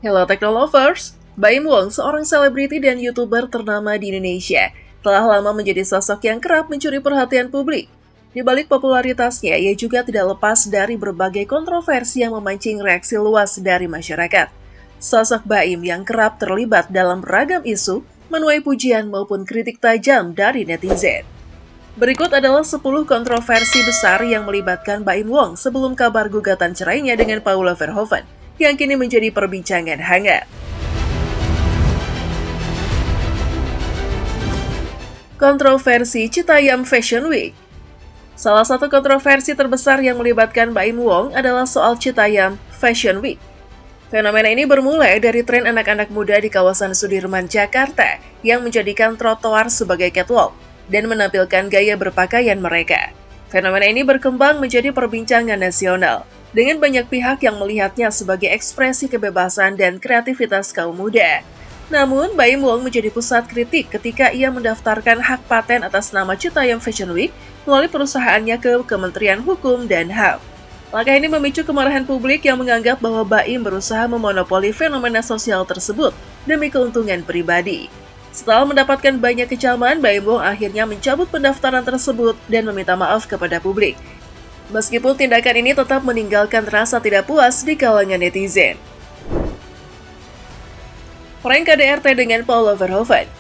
Hello Technolovers, Baim Wong, seorang selebriti dan YouTuber ternama di Indonesia, telah lama menjadi sosok yang kerap mencuri perhatian publik. Di balik popularitasnya, ia juga tidak lepas dari berbagai kontroversi yang memancing reaksi luas dari masyarakat. Sosok Baim yang kerap terlibat dalam beragam isu, menuai pujian maupun kritik tajam dari netizen. Berikut adalah 10 kontroversi besar yang melibatkan Baim Wong sebelum kabar gugatan cerainya dengan Paula Verhoeven, yang kini menjadi perbincangan hangat. Kontroversi Citayam Fashion Week. Salah satu kontroversi terbesar yang melibatkan Baim Wong adalah soal Citayam Fashion Week. Fenomena ini bermulai dari tren anak-anak muda di kawasan Sudirman, Jakarta yang menjadikan trotoar sebagai catwalk dan menampilkan gaya berpakaian mereka. Fenomena ini berkembang menjadi perbincangan nasional, dengan banyak pihak yang melihatnya sebagai ekspresi kebebasan dan kreativitas kaum muda. Namun, Baim Wong menjadi pusat kritik ketika ia mendaftarkan hak paten atas nama Citayam Fashion Week melalui perusahaannya ke Kementerian Hukum dan HAM. Langkah ini memicu kemarahan publik yang menganggap bahwa Baim berusaha memonopoli fenomena sosial tersebut demi keuntungan pribadi. Setelah mendapatkan banyak kecaman, Baim Wong akhirnya mencabut pendaftaran tersebut dan meminta maaf kepada publik. Meskipun tindakan ini tetap meninggalkan rasa tidak puas di kalangan netizen. Prank KDRT dengan Paula Verhoeven.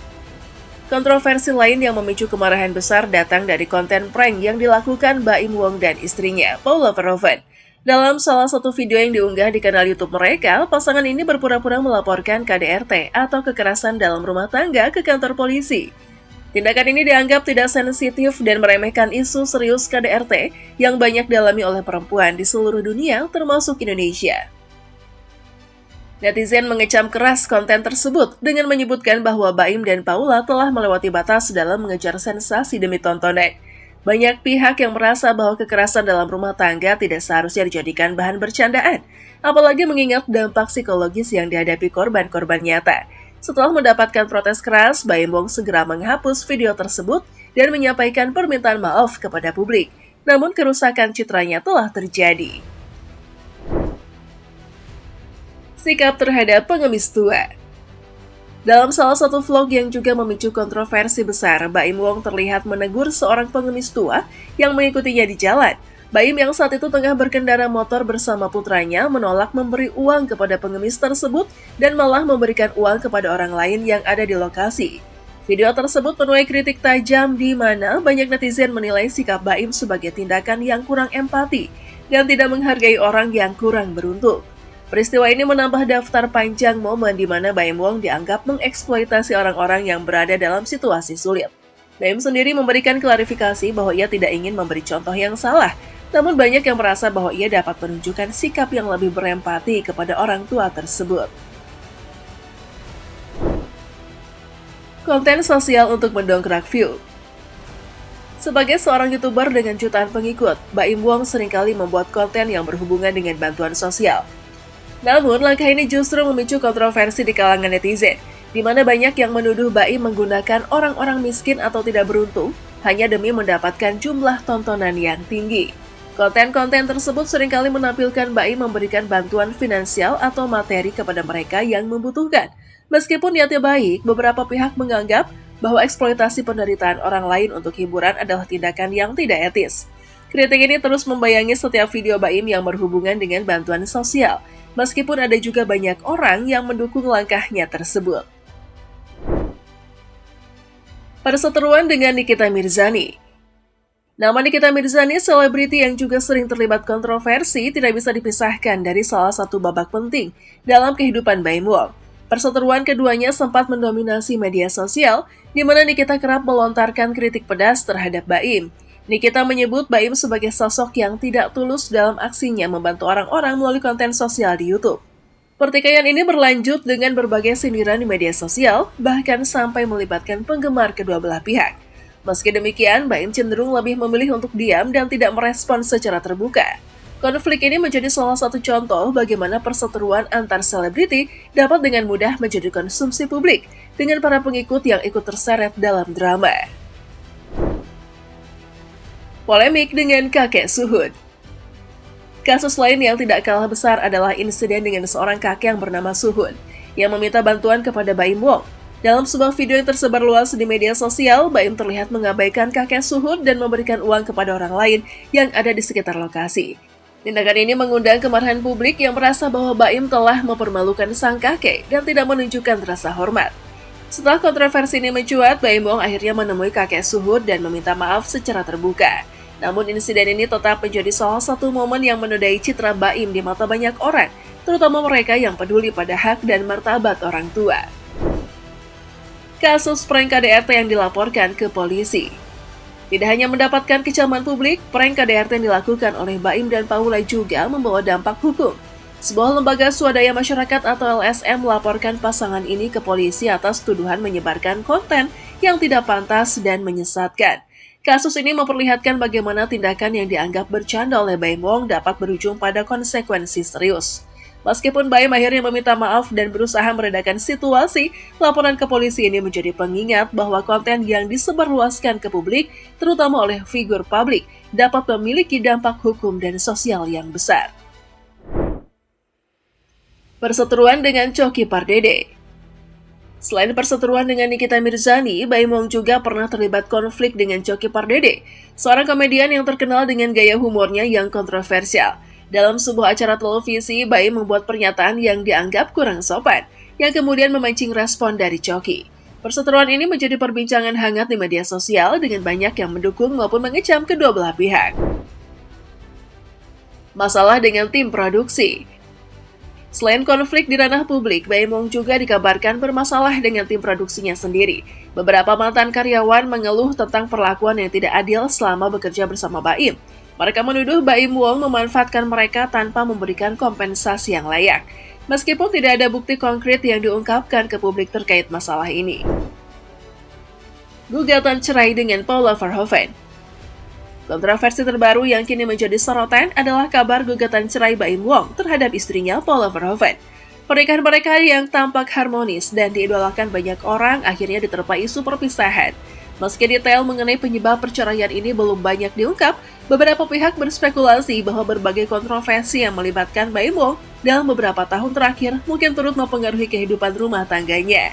Kontroversi lain yang memicu kemarahan besar datang dari konten prank yang dilakukan Baim Wong dan istrinya, Paula Verhoeven. Dalam salah satu video yang diunggah di kanal YouTube mereka, pasangan ini berpura-pura melaporkan KDRT atau kekerasan dalam rumah tangga ke kantor polisi. Tindakan ini dianggap tidak sensitif dan meremehkan isu serius KDRT yang banyak dialami oleh perempuan di seluruh dunia, termasuk Indonesia. Netizen mengecam keras konten tersebut dengan menyebutkan bahwa Baim dan Paula telah melewati batas dalam mengejar sensasi demi tontonan. Banyak pihak yang merasa bahwa kekerasan dalam rumah tangga tidak seharusnya dijadikan bahan bercandaan, apalagi mengingat dampak psikologis yang dihadapi korban-korban nyata. Setelah mendapatkan protes keras, Baim Wong segera menghapus video tersebut dan menyampaikan permintaan maaf kepada publik. Namun kerusakan citranya telah terjadi. Sikap terhadap pengemis tua. Dalam salah satu vlog yang juga memicu kontroversi besar, Baim Wong terlihat menegur seorang pengemis tua yang mengikutinya di jalan. Baim yang saat itu tengah berkendara motor bersama putranya menolak memberi uang kepada pengemis tersebut dan malah memberikan uang kepada orang lain yang ada di lokasi. Video tersebut menuai kritik tajam di mana banyak netizen menilai sikap Baim sebagai tindakan yang kurang empati dan tidak menghargai orang yang kurang beruntung. Peristiwa ini menambah daftar panjang momen di mana Baim Wong dianggap mengeksploitasi orang-orang yang berada dalam situasi sulit. Baim sendiri memberikan klarifikasi bahwa ia tidak ingin memberi contoh yang salah, namun banyak yang merasa bahwa ia dapat menunjukkan sikap yang lebih berempati kepada orang tua tersebut. Konten sosial untuk mendongkrak view. Sebagai seorang YouTuber dengan jutaan pengikut, Baim Wong seringkali membuat konten yang berhubungan dengan bantuan sosial. Namun, langkah ini justru memicu kontroversi di kalangan netizen, di mana banyak yang menuduh Baim menggunakan orang-orang miskin atau tidak beruntung hanya demi mendapatkan jumlah tontonan yang tinggi. Konten-konten tersebut seringkali menampilkan Baim memberikan bantuan finansial atau materi kepada mereka yang membutuhkan. Meskipun niatnya baik, beberapa pihak menganggap bahwa eksploitasi penderitaan orang lain untuk hiburan adalah tindakan yang tidak etis. Kritik ini terus membayangi setiap video Baim yang berhubungan dengan bantuan sosial, meskipun ada juga banyak orang yang mendukung langkahnya tersebut. Perseteruan dengan Nikita Mirzani. Nama Nikita Mirzani, selebriti yang juga sering terlibat kontroversi, tidak bisa dipisahkan dari salah satu babak penting dalam kehidupan Baim Wong. Perseteruan keduanya sempat mendominasi media sosial, di mana Nikita kerap melontarkan kritik pedas terhadap Baim. Nikita menyebut Baim sebagai sosok yang tidak tulus dalam aksinya membantu orang-orang melalui konten sosial di YouTube. Pertikaian ini berlanjut dengan berbagai sindiran di media sosial, bahkan sampai melibatkan penggemar kedua belah pihak. Meski demikian, Baim cenderung lebih memilih untuk diam dan tidak merespons secara terbuka. Konflik ini menjadi salah satu contoh bagaimana perseteruan antar selebriti dapat dengan mudah menjadi konsumsi publik, dengan para pengikut yang ikut terseret dalam drama. Polemik dengan kakek Suhud. Kasus lain yang tidak kalah besar adalah insiden dengan seorang kakek yang bernama Suhun, yang meminta bantuan kepada Baim Wong. Dalam sebuah video yang tersebar luas di media sosial, Baim terlihat mengabaikan kakek Suhun dan memberikan uang kepada orang lain yang ada di sekitar lokasi. Tindakan ini mengundang kemarahan publik yang merasa bahwa Baim telah mempermalukan sang kakek dan tidak menunjukkan rasa hormat. Setelah kontroversi ini mencuat, Baim Wong akhirnya menemui kakek Suhun dan meminta maaf secara terbuka. Namun insiden ini tetap menjadi salah satu momen yang menodai citra Baim di mata banyak orang, terutama mereka yang peduli pada hak dan martabat orang tua. Kasus prank KDRT yang dilaporkan ke polisi. Tidak hanya mendapatkan kecaman publik, prank KDRT yang dilakukan oleh Baim dan Paula juga membawa dampak hukum. Sebuah lembaga swadaya masyarakat atau LSM melaporkan pasangan ini ke polisi atas tuduhan menyebarkan konten yang tidak pantas dan menyesatkan. Kasus ini memperlihatkan bagaimana tindakan yang dianggap bercanda oleh Baim Wong dapat berujung pada konsekuensi serius. Meskipun Baim akhirnya meminta maaf dan berusaha meredakan situasi, laporan ke polisi ini menjadi pengingat bahwa konten yang disebarluaskan ke publik, terutama oleh figur publik, dapat memiliki dampak hukum dan sosial yang besar. Perseteruan dengan Coki Pardede. Selain perseteruan dengan Nikita Mirzani, Baim Wong juga pernah terlibat konflik dengan Coki Pardede, seorang komedian yang terkenal dengan gaya humornya yang kontroversial. Dalam sebuah acara televisi, Baim membuat pernyataan yang dianggap kurang sopan, yang kemudian memancing respon dari Coki. Perseteruan ini menjadi perbincangan hangat di media sosial dengan banyak yang mendukung maupun mengecam kedua belah pihak. Masalah dengan tim produksi. Selain konflik di ranah publik, Baim Wong juga dikabarkan bermasalah dengan tim produksinya sendiri. Beberapa mantan karyawan mengeluh tentang perlakuan yang tidak adil selama bekerja bersama Baim. Mereka menuduh Baim Wong memanfaatkan mereka tanpa memberikan kompensasi yang layak. Meskipun tidak ada bukti konkret yang diungkapkan ke publik terkait masalah ini. Gugatan cerai dengan Paula Verhoeven. Kontroversi terbaru yang kini menjadi sorotan adalah kabar gugatan cerai Baim Wong terhadap istrinya Paula Verhoeven. Pernikahan mereka yang tampak harmonis dan diidolakan banyak orang akhirnya diterpa isu perpisahan. Meski detail mengenai penyebab perceraian ini belum banyak diungkap, beberapa pihak berspekulasi bahwa berbagai kontroversi yang melibatkan Baim Wong dalam beberapa tahun terakhir mungkin turut mempengaruhi kehidupan rumah tangganya.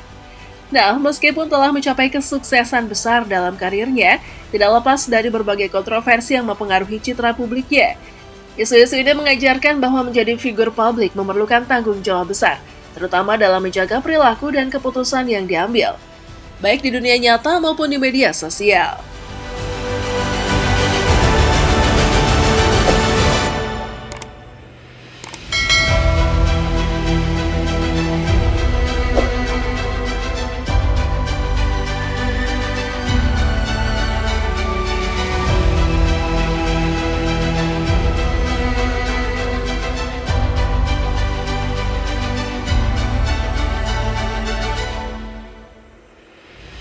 Nah, meskipun telah mencapai kesuksesan besar dalam karirnya, tidak lepas dari berbagai kontroversi yang mempengaruhi citra publiknya. Isu-isu ini mengajarkan bahwa menjadi figur publik memerlukan tanggung jawab besar, terutama dalam menjaga perilaku dan keputusan yang diambil, baik di dunia nyata maupun di media sosial.